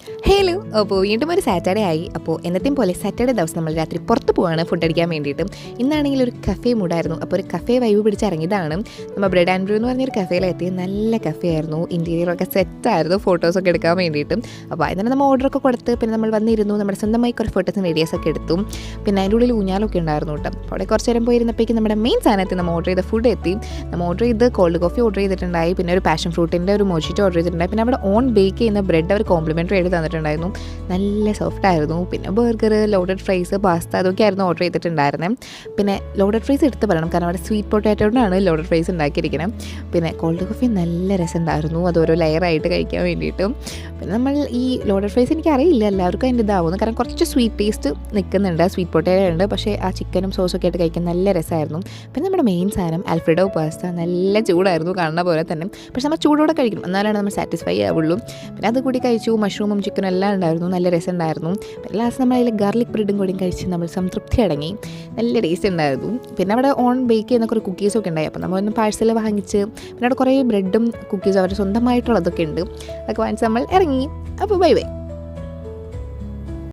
Hello. അപ്പോൾ വീണ്ടും ഒരു സാറ്റർഡേ ആയി. അപ്പോൾ എന്നത്തെയും പോലെ സാറ്റർഡേ ദിവസം നമ്മൾ രാത്രി പുറത്ത് പോവാണ് ഫുഡ് അടിക്കാൻ വേണ്ടിയിട്ട്. ഇന്നാണെങ്കിൽ ഒരു കഫേ മൂഡായിരുന്നു. അപ്പോൾ ഒരു കഫേ വൈബ് പിടിച്ച് ഇറങ്ങിയതാണ്. നമ്മൾ ബ്രെഡ് ആൻഡ് ബ്രൂ എന്ന് പറഞ്ഞൊരു കഫേയിലെത്തി. നല്ല കഫേ ആയിരുന്നു, ഇൻറ്റീരിയറൊക്കെ സെറ്റായിരുന്നു ഫോട്ടോസൊക്കെ എടുക്കാൻ വേണ്ടിയിട്ട്. അപ്പോൾ അതിന് നമ്മൾ ഓർഡറൊക്കെ കൊടുത്ത് പിന്നെ നമ്മൾ വന്നിരുന്നു. നമ്മുടെ സ്വന്തമായി കുറച്ച് ഫോട്ടോസും വീഡിയോസൊക്കെ എടുത്തു. പിന്നെ അതിൻ്റെ ഉള്ളിൽ ഊഞ്ഞാലൊക്കെ ഉണ്ടായിരുന്നു കേട്ടോ. അപ്പോൾ അവിടെ കുറച്ച് നേരം പോയിരുന്നപ്പോഴേക്കും നമ്മുടെ മെയിൻ സാധനത്തിൽ നമ്മൾ ഓർഡർ ചെയ്ത ഫുഡ് എത്തി. നമ്മൾ ഓർഡർ ചെയ്ത് കോൾഡ് കോഫി ഓർഡർ ചെയ്തിട്ടുണ്ടായി, പിന്നെ ഒരു പാഷൻ ഫ്രൂട്ടിൻ്റെ ഒരു മൊജിറ്റോ ഓർഡർ ചെയ്തിട്ടുണ്ടായി. പിന്നെ അവിടെ ഓൺ ബേക്ക് ചെയ്യുന്ന ബ്രെഡ് അവർ കോംപ്ലിമെൻ്ററി ആയിട്ട് തന്നിട്ടുണ്ടായിരുന്നു. നല്ല സോഫ്റ്റ് ആയിരുന്നു. പിന്നെ ബർഗർ, ലോഡഡ് ഫ്രൈസ്, പാസ്ത അതൊക്കെ ആയിരുന്നു ഓർഡർ ചെയ്തിട്ടുണ്ടായിരുന്നത്. പിന്നെ ലോഡഡ് ഫ്രൈസ് എടുത്ത് പറയണം, കാരണം അവിടെ സ്വീറ്റ് പൊട്ടാറ്റോണ്ടാണ് ലോഡഡ് ഫ്രൈസ് ഉണ്ടാക്കിയിരിക്കുന്നത്. പിന്നെ കോൾഡ് കോഫി നല്ല രസമുണ്ടായിരുന്നു, അത് ഓരോ ലെയറായിട്ട് കഴിക്കാൻ വേണ്ടിയിട്ട്. പിന്നെ നമ്മൾ ഈ ലോഡഡ് ഫ്രൈസ് എനിക്കറിയില്ല എല്ലാവർക്കും അതിൻ്റെ ഇതാവുന്നു, കാരണം കുറച്ച് സ്വീറ്റ് ടേസ്റ്റ് നിൽക്കുന്നുണ്ട്, സ്വീറ്റ് പൊട്ടാറ്റോ ഉണ്ട്. പക്ഷേ ആ ചിക്കനും സോസൊക്കെ ആയിട്ട് കഴിക്കാൻ നല്ല രസമായിരുന്നു. പിന്നെ നമ്മുടെ മെയിൻ സാധനം ആൽഫ്രെഡോ പാസ്ത നല്ല ചൂടായിരുന്നു, കാണുന്ന പോലെ തന്നെ. പക്ഷെ നമ്മൾ ചൂടോടെ കഴിക്കണം, എന്നാലാണ് നമ്മൾ സാറ്റിസ്ഫൈ ആവുള്ളൂ. പിന്നെ അത് കൂടി കഴിച്ചു. മഷ്റൂമും ചിക്കനും എല്ലാം ഉണ്ടായിരുന്നു, നല്ല രസം ഉണ്ടായിരുന്നു. പിന്നെ ലാസ്റ്റ് നമ്മൾ അതിൽ ഗാർലിക് ബ്രെഡും കൂടി കഴിച്ച് നമ്മൾ സംതൃപ്തി അടങ്ങി. നല്ല ടേസ്റ്റ് ഉണ്ടായിരുന്നു. പിന്നെ അവിടെ ഓൺ ബേക്ക് ചെയ്യുന്ന കുറേ കുക്കീസൊക്കെ ഉണ്ടായി. അപ്പോൾ നമ്മൾ ഒന്ന് പാഴ്സൽ വാങ്ങിച്ച് പിന്നെ അവിടെ കുറേ ബ്രെഡും കുക്കീസും അവരുടെ സ്വന്തമായിട്ടുള്ളതൊക്കെ ഉണ്ട്. അതൊക്കെ വാങ്ങിച്ച് നമ്മൾ ഇറങ്ങി. അപ്പോൾ ബൈ ബൈ.